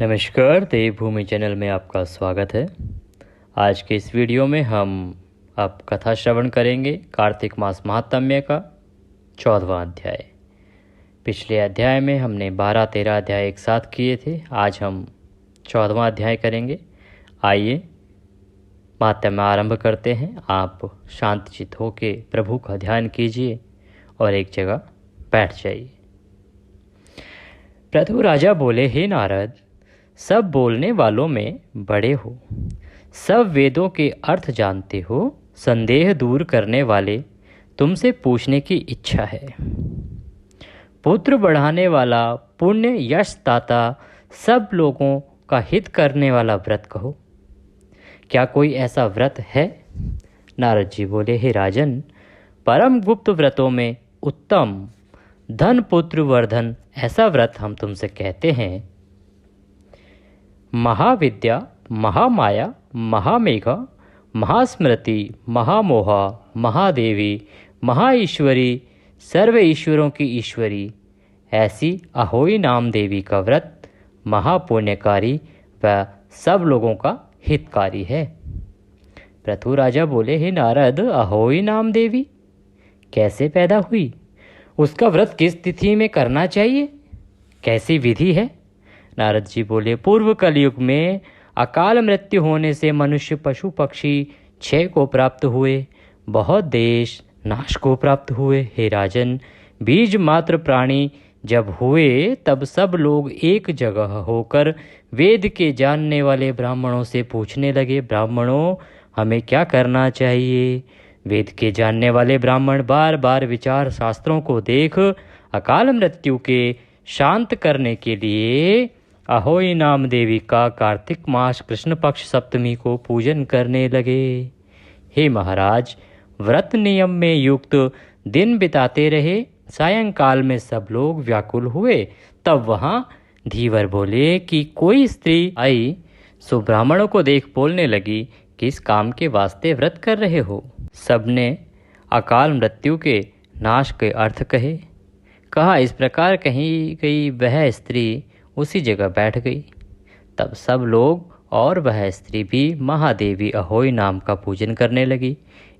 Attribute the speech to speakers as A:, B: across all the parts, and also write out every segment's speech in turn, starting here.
A: नमस्कार, देवभूमि चैनल में आपका स्वागत है। आज के इस वीडियो में हम अब कथा श्रवण करेंगे कार्तिक मास महात्म्य का 14वां अध्याय। पिछले अध्याय में हमने 12-13 अध्याय एक साथ किए थे। आज हम 14वां अध्याय करेंगे। आइए महात्म्य आरंभ करते हैं। आप शांतचित्त होके प्रभु का ध्यान कीजिए और एक जगह बैठ जाइए। प्रथु राजा बोले, हे नारद, सब बोलने वालों में बड़े हो, सब वेदों के अर्थ जानते हो, संदेह दूर करने वाले, तुमसे पूछने की इच्छा है। पुत्र बढ़ाने वाला, पुण्य यश दाता, सब लोगों का हित करने वाला व्रत कहो। क्या कोई ऐसा व्रत है? नारद जी बोले, हे राजन, परम गुप्त व्रतों में उत्तम धन पुत्र वर्धन ऐसा व्रत हम तुमसे कहते हैं। महाविद्या, महामाया, महामेघा, महास्मृति, महामोहा, महादेवी, महाईश्वरी, सर्व ईश्वरों की ईश्वरी, ऐसी अहोई नाम देवी का व्रत महापुण्यकारी व सब लोगों का हितकारी है। प्रथु राजा बोले, हे नारद, अहोई नाम देवी कैसे पैदा हुई? उसका व्रत किस तिथि में करना चाहिए? कैसी विधि है? नारद जी बोले, पूर्व कलयुग में अकाल मृत्यु होने से मनुष्य पशु पक्षी क्षय को प्राप्त हुए, बहुत देश नाश को प्राप्त हुए। हे राजन, बीज मात्र प्राणी जब हुए तब सब लोग एक जगह होकर वेद के जानने वाले ब्राह्मणों से पूछने लगे, ब्राह्मणों, हमें क्या करना चाहिए? वेद के जानने वाले ब्राह्मण बार बार विचार शास्त्रों को देख अकाल मृत्यु के शांत करने के लिए अहोई नाम देवी का कार्तिक मास कृष्ण पक्ष सप्तमी को पूजन करने लगे। हे महाराज, व्रत नियम में युक्त दिन बिताते रहे। सायंकाल में सब लोग व्याकुल हुए। तब वहाँ धीवर बोले कि कोई स्त्री आई, सो ब्राह्मणों को देख बोलने लगी, किस काम के वास्ते व्रत कर रहे हो? सबने अकाल मृत्यु के नाश के अर्थ कहे। कहा, इस प्रकार कही गई वह स्त्री उसी जगह बैठ गई। तब सब लोग और वह स्त्री भी महादेवी अहोई नाम का पूजन करने लगी।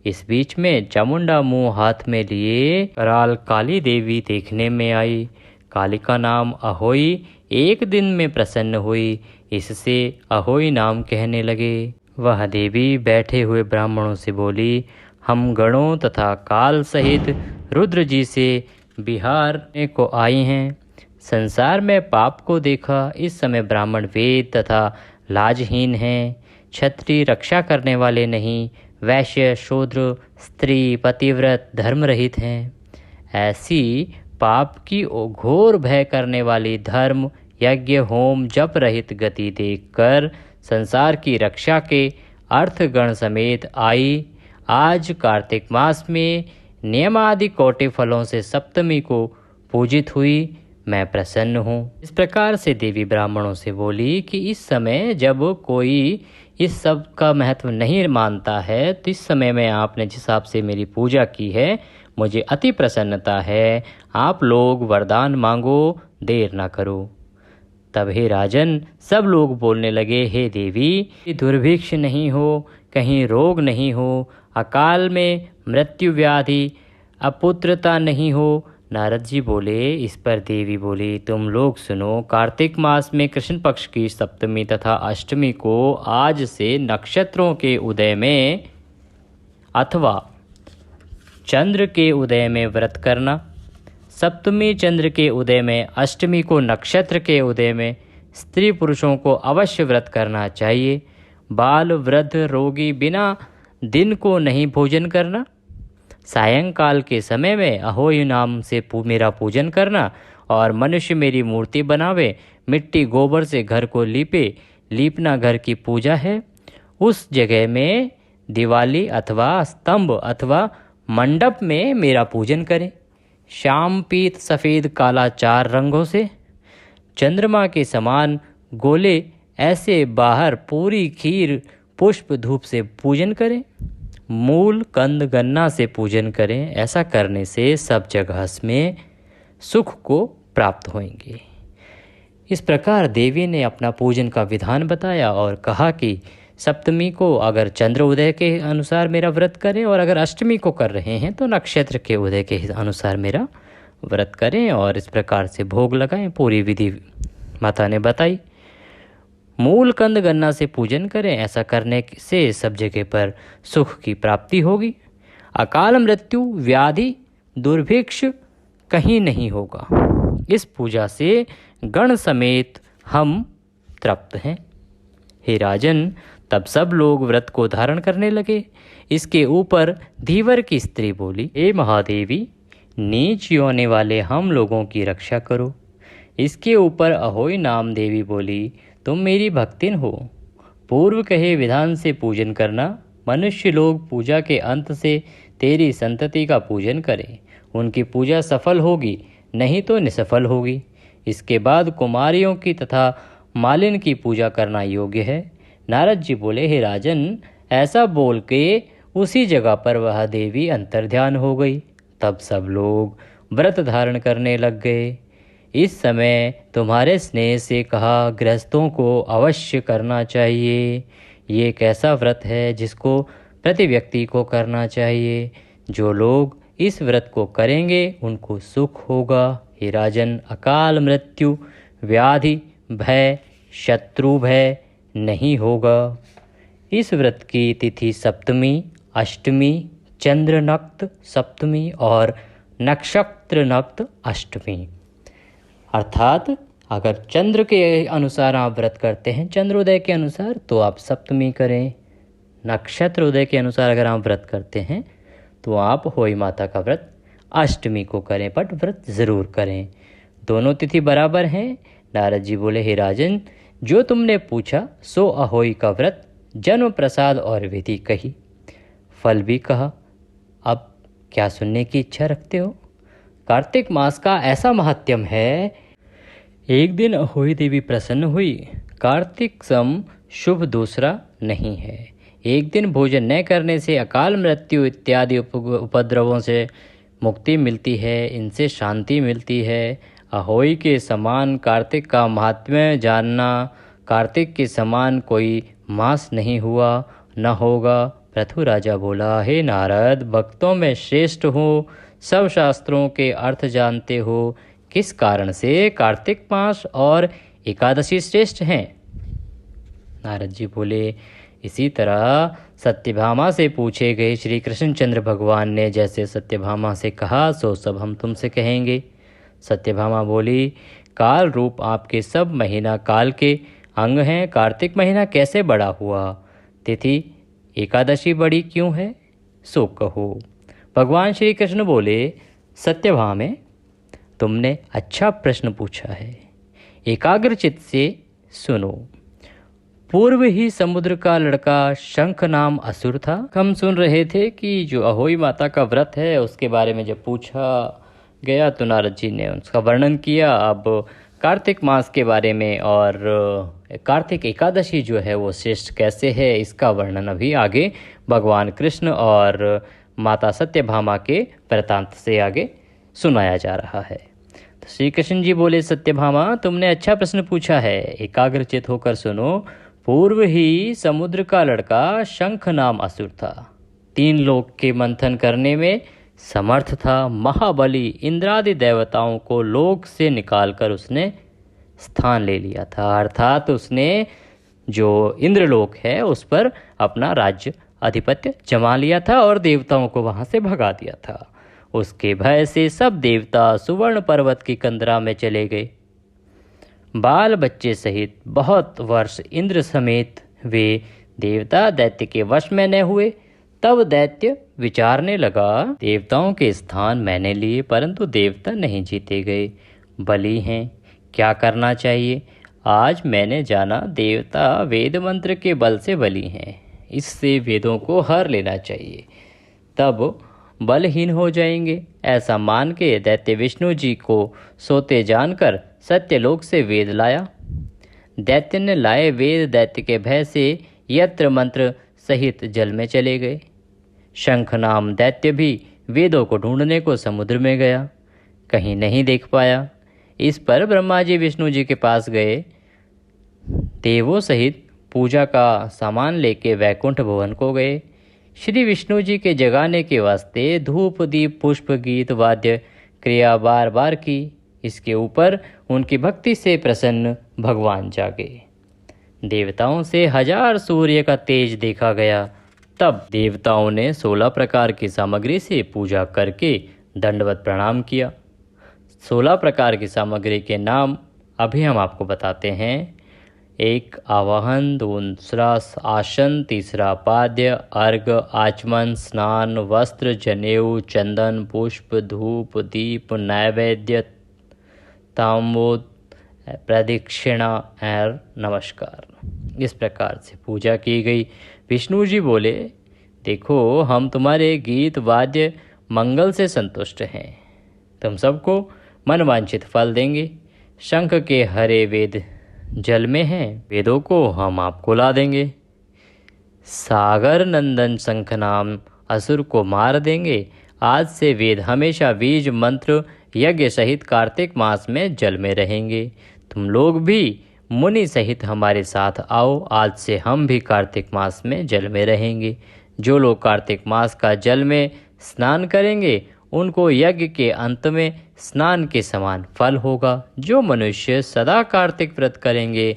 A: इस बीच में चामुंडा मुंह हाथ में लिए कराल काली देवी देखने में आई। काली का नाम अहोई एक दिन में प्रसन्न हुई, इससे अहोई नाम कहने लगे। वह देवी बैठे हुए ब्राह्मणों से बोली, हम गणों तथा काल सहित रुद्र जी से बिहारने को आई हैं। संसार में पाप को देखा, इस समय ब्राह्मण वेद तथा लाजहीन हैं, क्षत्रिय रक्षा करने वाले नहीं, वैश्य शूद्र स्त्री पतिव्रत धर्म रहित हैं। ऐसी पाप की घोर भय करने वाली धर्म यज्ञ होम जप रहित गति देखकर संसार की रक्षा के अर्थगण समेत आई। आज कार्तिक मास में नियमादि कोटि फलों से सप्तमी को पूजित हुई, मैं प्रसन्न हूँ। इस प्रकार से देवी ब्राह्मणों से बोली कि इस समय जब कोई इस सब का महत्व नहीं मानता है, तो इस समय में आपने जिस हिसाब से मेरी पूजा की है, मुझे अति प्रसन्नता है। आप लोग वरदान मांगो, देर ना करो। तब हे राजन, सब लोग बोलने लगे, हे देवी, दुर्भिक्ष नहीं हो, कहीं रोग नहीं हो, अकाल में मृत्यु व्याधि अपुत्रता नहीं हो। नारद जी बोले, इस पर देवी बोली, तुम लोग सुनो, कार्तिक मास में कृष्ण पक्ष की सप्तमी तथा अष्टमी को आज से नक्षत्रों के उदय में अथवा चंद्र के उदय में व्रत करना। सप्तमी चंद्र के उदय में, अष्टमी को नक्षत्र के उदय में स्त्री पुरुषों को अवश्य व्रत करना चाहिए। बाल वृद्ध रोगी बिना दिन को नहीं भोजन करना। सायंकाल के समय में अहोई नाम से मेरा पूजन करना, और मनुष्य मेरी मूर्ति बनावे, मिट्टी गोबर से घर को लीपना घर की पूजा है। उस जगह में दिवाली अथवा स्तंभ अथवा मंडप में मेरा पूजन करें। श्याम पीत सफ़ेद काला 4 रंगों से चंद्रमा के समान गोले ऐसे बाहर पूरी खीर पुष्प धूप से पूजन करें। मूल कंद गन्ना से पूजन करें। ऐसा करने से सब जगह में सुख को प्राप्त होंगे। इस प्रकार देवी ने अपना पूजन का विधान बताया और कहा कि सप्तमी को अगर चंद्र उदय के अनुसार मेरा व्रत करें और अगर अष्टमी को कर रहे हैं तो नक्षत्र के उदय के अनुसार मेरा व्रत करें और इस प्रकार से भोग लगाएं। पूरी विधि माता ने बताई। मूल कंद गन्ना से पूजन करें, ऐसा करने से सब जगह पर सुख की प्राप्ति होगी। अकाल मृत्यु व्याधि दुर्भिक्ष कहीं नहीं होगा। इस पूजा से गण समेत हम तृप्त हैं। हे राजन, तब सब लोग व्रत को धारण करने लगे। इसके ऊपर धीवर की स्त्री बोली, हे महादेवी, नीच योनि वाले हम लोगों की रक्षा करो। इसके ऊपर अहोई नाम देवी बोली, तुम मेरी भक्तिन हो। पूर्व कहे विधान से पूजन करना। मनुष्य लोग पूजा के अंत से तेरी संतति का पूजन करें, उनकी पूजा सफल होगी, नहीं तो निसफल होगी। इसके बाद कुमारियों की तथा मालिन की पूजा करना योग्य है। नारद जी बोले, हे राजन, ऐसा बोल के उसी जगह पर वह देवी अंतर्ध्यान हो गई। तब सब लोग व्रत धारण करने लग गए। इस समय तुम्हारे स्नेह से कहा गृहस्थों को अवश्य करना चाहिए। ये एक ऐसा व्रत है जिसको प्रति व्यक्ति को करना चाहिए। जो लोग इस व्रत को करेंगे उनको सुख होगा। हे राजन, अकाल मृत्यु व्याधि भय शत्रु भय नहीं होगा। इस व्रत की तिथि सप्तमी, अष्टमी, चंद्र नक्त सप्तमी और नक्षत्र नक्त अष्टमी। अर्थात अगर चंद्र के अनुसार आप व्रत करते हैं, चंद्रोदय के अनुसार, तो आप सप्तमी करें। नक्षत्र उदय के अनुसार अगर आप व्रत करते हैं तो आप होई माता का व्रत अष्टमी को करें, बट व्रत ज़रूर करें। दोनों तिथि बराबर हैं। नारद जी बोले, हे राजन, जो तुमने पूछा सो अहोई का व्रत, जन्म प्रसाद और विधि कही, फल भी कहा। अब क्या सुनने की इच्छा रखते हो? कार्तिक मास का ऐसा महात्म्य है। एक दिन अहोई देवी प्रसन्न हुई। कार्तिक सम शुभ दूसरा नहीं है। एक दिन भोजन न करने से अकाल मृत्यु इत्यादि उपद्रवों से मुक्ति मिलती है, इनसे शांति मिलती है। अहोई के समान कार्तिक का महात्म्य जानना। कार्तिक के समान कोई मास नहीं हुआ, न होगा। पृथु राजा बोला, हे नारद, भक्तों में श्रेष्ठ हो, सब शास्त्रों के अर्थ जानते हो, किस कारण से कार्तिक मास और एकादशी श्रेष्ठ हैं? नारद जी बोले, इसी तरह सत्यभामा से पूछे गए श्री कृष्णचंद्र भगवान ने जैसे सत्यभामा से कहा सो सब हम तुमसे कहेंगे। सत्यभामा बोली, काल रूप आपके सब महीना काल के अंग हैं। कार्तिक महीना कैसे बड़ा हुआ? तिथि एकादशी बड़ी क्यों है? सो कहो। भगवान श्री कृष्ण बोले, सत्यभामे, तुमने अच्छा प्रश्न पूछा है। एकाग्रचित्त से सुनो। पूर्व ही समुद्र का लड़का शंख नाम असुर था। हम सुन रहे थे कि जो अहोई माता का व्रत है उसके बारे में जब पूछा गया तो नारद जी ने उसका वर्णन किया। अब कार्तिक मास के बारे में और कार्तिक एकादशी जो है वो श्रेष्ठ कैसे है, इसका वर्णन अभी आगे भगवान कृष्ण और माता सत्यभामा के वृतांत से आगे सुनाया जा रहा है। तो श्री कृष्ण जी बोले, सत्यभामा, तुमने अच्छा प्रश्न पूछा है, एकाग्रचित होकर सुनो। पूर्व ही समुद्र का लड़का शंख नाम असुर था। 3 लोक के मंथन करने में समर्थ था। महाबली इंद्रादि देवताओं को लोक से निकालकर उसने स्थान ले लिया था। अर्थात उसने जो इंद्रलोक है उस पर अपना राज्य आधिपत्य जमा लिया था और देवताओं को वहां से भगा दिया था। उसके भय से सब देवता सुवर्ण पर्वत की कंदरा में चले गए। बाल बच्चे सहित बहुत वर्ष इंद्र समेत वे देवता दैत्य के वश में न हुए। तब दैत्य विचारने लगा, देवताओं के स्थान मैंने लिए परंतु देवता नहीं जीते गए, बली हैं, क्या करना चाहिए? आज मैंने जाना देवता वेद मंत्र के बल से बली हैं, इससे वेदों को हर लेना चाहिए, तब बलहीन हो जाएंगे। ऐसा मान के दैत्य विष्णु जी को सोते जानकर सत्यलोक से वेद लाया। दैत्य ने लाए वेद दैत्य के भय से यत्र मंत्र सहित जल में चले गए। शंख नाम दैत्य भी वेदों को ढूंढने को समुद्र में गया, कहीं नहीं देख पाया। इस पर ब्रह्मा जी विष्णु जी के पास गए। देवों सहित पूजा का सामान लेके वैकुंठ भवन को गए। श्री विष्णु जी के जगाने के वास्ते धूप दीप पुष्प गीत वाद्य क्रिया बार बार की। इसके ऊपर उनकी भक्ति से प्रसन्न भगवान जागे। देवताओं से 1000 सूर्य का तेज देखा गया। तब देवताओं ने 16 प्रकार की सामग्री से पूजा करके दंडवत प्रणाम किया। 16 प्रकार की सामग्री के नाम अभी हम आपको बताते हैं। 1 आवाहन, दूसरा आसन, तीसरा पाद्य, अर्घ, आचमन, स्नान, वस्त्र, जनेऊ, चंदन, पुष्प, धूप, दीप, नैवेद्य, तांबूल, प्रदक्षिणा और नमस्कार। इस प्रकार से पूजा की गई। विष्णु जी बोले, देखो हम तुम्हारे गीत वाद्य मंगल से संतुष्ट हैं। तुम सबको मनवांछित फल देंगे। शंख के हरे वेद जल में हैं, वेदों को हम आपको ला देंगे। सागर नंदन शंख नाम असुर को मार देंगे। आज से वेद हमेशा बीज मंत्र यज्ञ सहित कार्तिक मास में जल में रहेंगे। तुम लोग भी मुनि सहित हमारे साथ आओ। आज से हम भी कार्तिक मास में जल में रहेंगे। जो लोग कार्तिक मास का जल में स्नान करेंगे उनको यज्ञ के अंत में स्नान के समान फल होगा। जो मनुष्य सदा कार्तिक व्रत करेंगे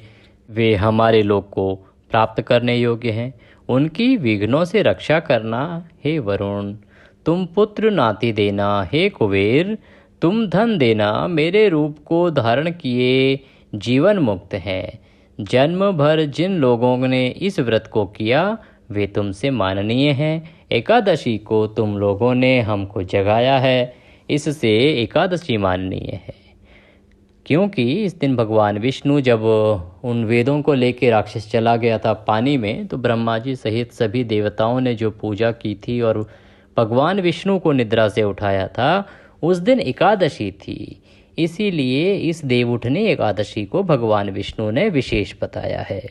A: वे हमारे लोक को प्राप्त करने योग्य हैं। उनकी विघ्नों से रक्षा करना हे वरुण। तुम पुत्र नाती देना हे कुबेर। तुम धन देना। मेरे रूप को धारण किए जीवन मुक्त है। जन्म भर जिन लोगों ने इस व्रत को किया वे तुमसे माननीय हैं। एकादशी को तुम लोगों ने हमको जगाया है, इससे एकादशी माननीय है। क्योंकि इस दिन भगवान विष्णु जब उन वेदों को लेकर राक्षस चला गया था पानी में, तो ब्रह्मा जी सहित सभी देवताओं ने जो पूजा की थी और भगवान विष्णु को निद्रा से उठाया था, उस दिन एकादशी थी। इसीलिए इस देव उठनी एकादशी को भगवान विष्णु ने विशेष बताया है।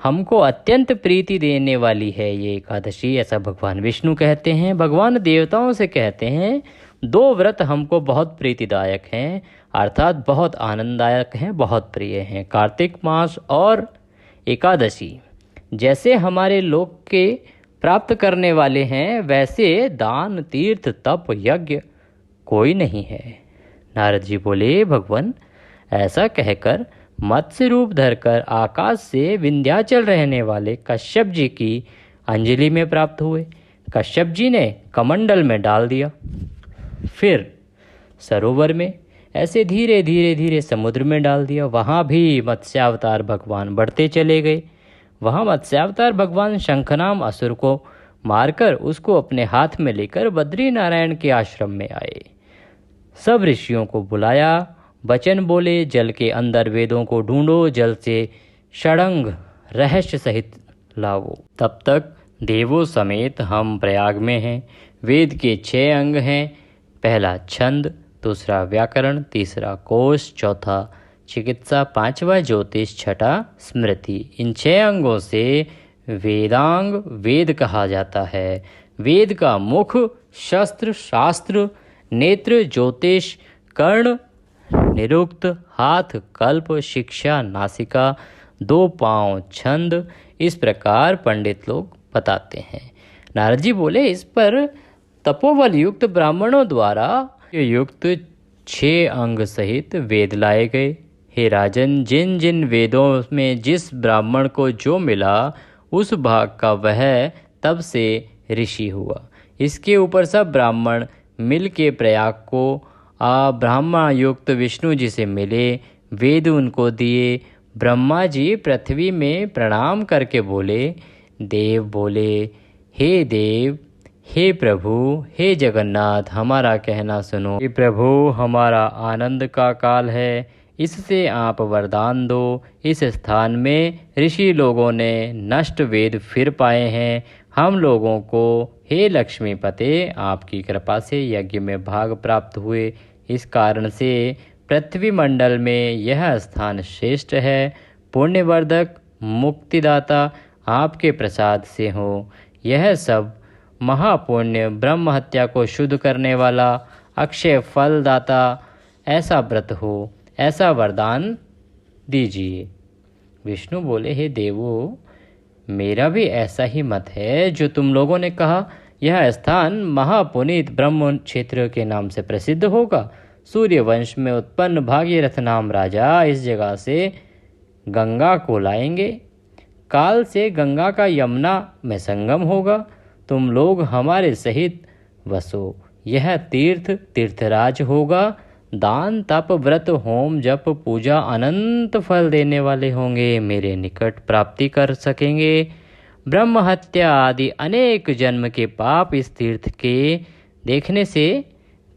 A: हमको अत्यंत प्रीति देने वाली है ये एकादशी, ऐसा भगवान विष्णु कहते हैं। भगवान देवताओं से कहते हैं 2 व्रत हमको बहुत प्रीतिदायक हैं, अर्थात बहुत आनंददायक हैं, बहुत प्रिय हैं। कार्तिक मास और एकादशी जैसे हमारे लोक के प्राप्त करने वाले हैं, वैसे दान तीर्थ तप यज्ञ कोई नहीं है। नारद जी बोले, भगवान ऐसा कहकर मत्स्य रूप धरकर आकाश से विंध्याचल रहने वाले कश्यप जी की अंजलि में प्राप्त हुए। कश्यप जी ने कमंडल में डाल दिया, फिर सरोवर में, ऐसे धीरे धीरे धीरे समुद्र में डाल दिया। वहाँ भी मत्स्यावतार भगवान बढ़ते चले गए। वहाँ मत्स्यावतार भगवान शंखनाम असुर को मारकर उसको अपने हाथ में लेकर बद्री नारायण के आश्रम में आए। सब ऋषियों को बुलाया, वचन बोले, जल के अंदर वेदों को ढूंढो, जल से षडंग रहस्य सहित लाओ। तब तक देवों समेत हम प्रयाग में हैं। वेद के 6 अंग हैं। पहला छंद, दूसरा व्याकरण, तीसरा कोश, चौथा चिकित्सा, 5वां ज्योतिष, छठा स्मृति। इन 6 अंगों से वेदांग वेद कहा जाता है। वेद का मुख शस्त्र, शास्त्र, नेत्र, ज्योतिष, कर्ण, निरुक्त, हाथ, कल्प, शिक्षा, नासिका, 2 पांव, छंद, इस प्रकार पंडित लोग बताते हैं। नारद जी बोले, इस पर तपोबल युक्त ब्राह्मणों द्वारा युक्त 6 अंग सहित वेद लाए गए। हे राजन, जिन जिन वेदों में जिस ब्राह्मण को जो मिला उस भाग का वह तब से ऋषि हुआ। इसके ऊपर सब ब्राह्मण मिल के प्रयाग को ब्रह्मा युक्त विष्णु जी से मिले, वेद उनको दिए। ब्रह्मा जी पृथ्वी में प्रणाम करके बोले, देव बोले, हे देव, हे प्रभु, हे जगन्नाथ, हमारा कहना सुनो। हे प्रभु, हमारा आनंद का काल है, इससे आप वरदान दो। इस स्थान में ऋषि लोगों ने नष्ट वेद फिर पाए हैं। हम लोगों को हे लक्ष्मीपते, आपकी कृपा से यज्ञ में भाग प्राप्त हुए। इस कारण से पृथ्वी मंडल में यह स्थान श्रेष्ठ है। पुण्यवर्धक, मुक्तिदाता आपके प्रसाद से हो। यह सब महापुण्य, ब्रह्म हत्या को शुद्ध करने वाला, अक्षय फलदाता ऐसा व्रत हो। ऐसा वरदान दीजिए। विष्णु बोले, हे देवो, मेरा भी ऐसा ही मत है जो तुम लोगों ने कहा। यह स्थान महापुनीत ब्रह्म क्षेत्र के नाम से प्रसिद्ध होगा। सूर्य वंश में उत्पन्न भागीरथ नाम राजा इस जगह से गंगा को लाएंगे। काल से गंगा का यमुना में संगम होगा। तुम लोग हमारे सहित वसो। यह तीर्थ तीर्थराज होगा। दान तप व्रत होम जप पूजा अनंत फल देने वाले होंगे। मेरे निकट प्राप्ति कर सकेंगे। ब्रह्म हत्या आदि अनेक जन्म के पाप इस तीर्थ के देखने से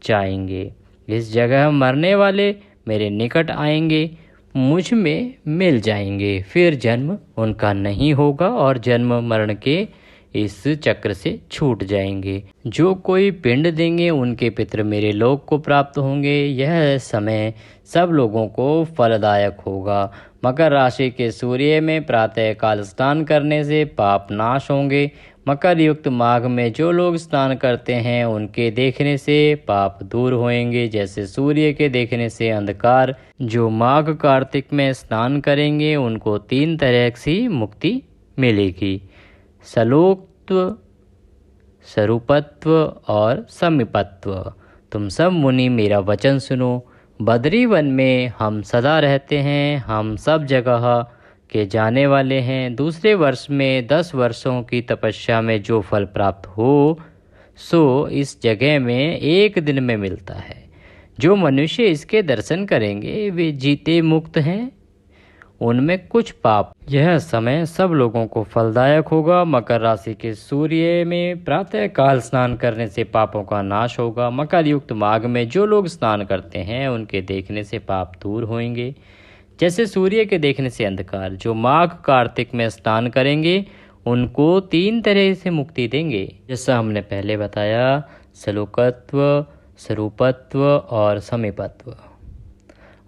A: जाएंगे। इस जगह मरने वाले मेरे निकट आएंगे, मुझ में मिल जाएंगे। फिर जन्म उनका नहीं होगा और जन्म मरण के इस चक्र से छूट जाएंगे। जो कोई पिंड देंगे उनके पितृ मेरे लोक को प्राप्त होंगे। यह समय सब लोगों को फलदायक होगा। मकर राशि के सूर्य में प्रातः काल स्नान करने से पाप नाश होंगे। मकर युक्त माघ में जो लोग स्नान करते हैं उनके देखने से पाप दूर होंगे, जैसे सूर्य के देखने से अंधकार। जो माघ कार्तिक में स्नान करेंगे उनको 3 तरह से मुक्ति मिलेगी: सलोकत्व, स्वरूपत्व और समीपत्व। तुम सब मुनि मेरा वचन सुनो। बद्री वन में हम सदा रहते हैं। हम सब जगह के जाने वाले हैं। दूसरे वर्ष में 10 वर्षों की तपस्या में जो फल प्राप्त हो सो इस जगह में 1 दिन में मिलता है। जो मनुष्य इसके दर्शन करेंगे वे जीते मुक्त हैं, उनमें कुछ पाप। यह समय सब लोगों को फलदायक होगा। मकर राशि के सूर्य में प्रातः काल स्नान करने से पापों का नाश होगा। मकर युक्त माघ में जो लोग स्नान करते हैं उनके देखने से पाप दूर होंगे, जैसे सूर्य के देखने से अंधकार। जो माघ कार्तिक में स्नान करेंगे उनको 3 तरह से मुक्ति देंगे, जैसा हमने पहले बताया: सलोकत्व, स्वरूपत्व और समीपत्व।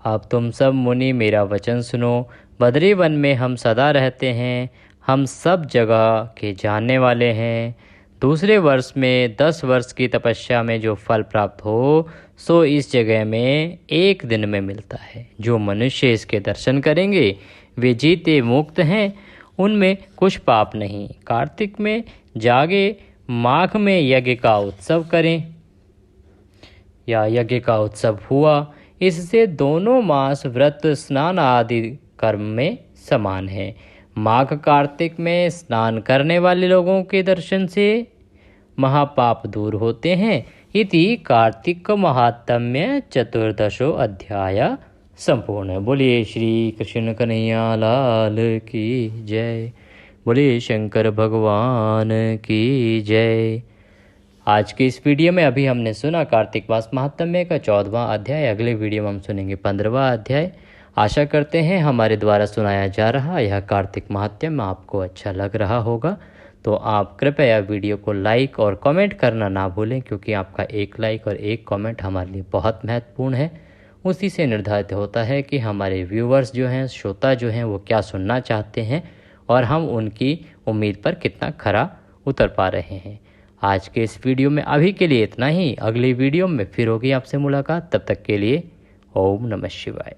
A: अब तुम सब मुनि मेरा वचन सुनो। बद्री वन में हम सदा रहते हैं। हम सब जगह के जानने वाले हैं। दूसरे वर्ष में 10 वर्ष की तपस्या में जो फल प्राप्त हो सो इस जगह में 1 दिन में मिलता है। जो मनुष्य इसके दर्शन करेंगे वे जीते मुक्त हैं, उनमें कुछ पाप नहीं। कार्तिक में जागे, माघ में यज्ञ का उत्सव करें या यज्ञ का उत्सव हुआ। इससे दोनों मास व्रत स्नान आदि कर्म में समान है। माघ कार्तिक में स्नान करने वाले लोगों के दर्शन से महापाप दूर होते हैं। इति कार्तिक महात्म्य 14 अध्याय संपूर्ण। बोलिए श्री कृष्ण कन्हैया लाल की जय। बोलिए शंकर भगवान की जय। आज के इस वीडियो में अभी हमने सुना कार्तिक मास महात्म्य का 14वां अध्याय। अगले वीडियो में हम सुनेंगे 15वां अध्याय। आशा करते हैं हमारे द्वारा सुनाया जा रहा यह कार्तिक महात्म्य आपको अच्छा लग रहा होगा। तो आप कृपया वीडियो को लाइक और कमेंट करना ना भूलें, क्योंकि आपका एक लाइक और एक कमेंट हमारे लिए बहुत महत्वपूर्ण है। उसी से निर्धारित होता है कि हमारे व्यूवर्स जो हैं, श्रोता जो हैं, वो क्या सुनना चाहते हैं और हम उनकी उम्मीद पर कितना खरा उतर पा रहे हैं। आज के इस वीडियो में अभी के लिए इतना ही। अगली वीडियो में फिर होगी आपसे मुलाकात। तब तक के लिए ओम नमः शिवाय।